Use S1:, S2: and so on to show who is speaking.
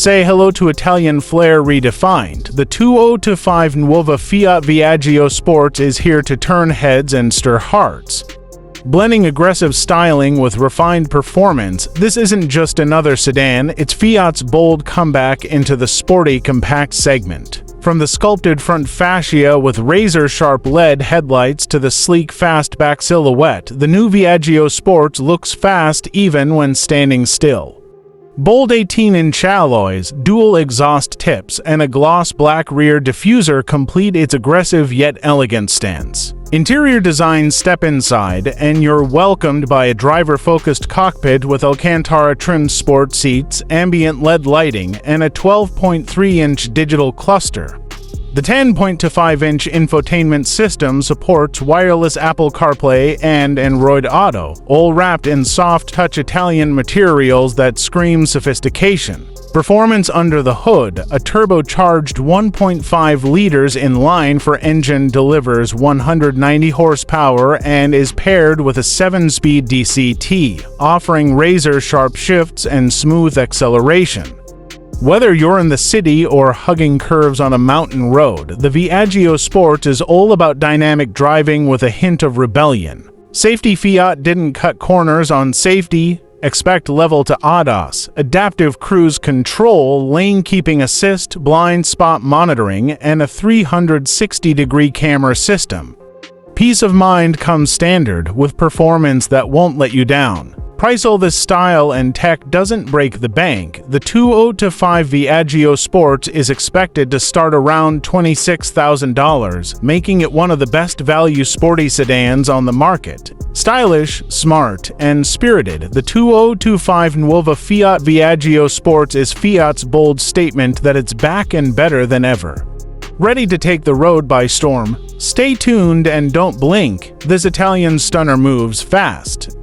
S1: Say hello to Italian flair redefined. The 2025 Nuova Fiat Viaggio Sports is here to turn heads and stir hearts. Blending aggressive styling with refined performance, this isn't just another sedan, it's Fiat's bold comeback into the sporty compact segment. From the sculpted front fascia with razor-sharp LED headlights to the sleek fastback silhouette, the new Viaggio Sports looks fast even when standing still. Bold 18-inch alloys, dual exhaust tips, and a gloss black rear diffuser complete its aggressive yet elegant stance. Interior designs step inside, and you're welcomed by a driver-focused cockpit with Alcantara-trimmed sport seats, ambient LED lighting, and a 12.3-inch digital cluster. The 10.25-inch infotainment system supports wireless Apple CarPlay and Android Auto, all wrapped in soft-touch Italian materials that scream sophistication. Performance under the hood, a turbocharged 1.5 liters inline-4 engine delivers 190 horsepower and is paired with a 7-speed DCT, offering razor-sharp shifts and smooth acceleration. Whether you're in the city or hugging curves on a mountain road, the Viaggio Sport is all about dynamic driving with a hint of rebellion. Safety: Fiat didn't cut corners on safety. Expect level to ADAS, adaptive cruise control, lane keeping assist, blind spot monitoring, and a 360-degree camera system. Peace of mind comes standard, with performance that won't let you down. Price: all this style and tech doesn't break the bank. The 2025 Viaggio Sports is expected to start around $26,000, making it one of the best value sporty sedans on the market. Stylish, smart, and spirited, the 2025 Nuova Fiat Viaggio Sports is Fiat's bold statement that it's back and better than ever. Ready to take the road by storm? Stay tuned and don't blink. This Italian stunner moves fast,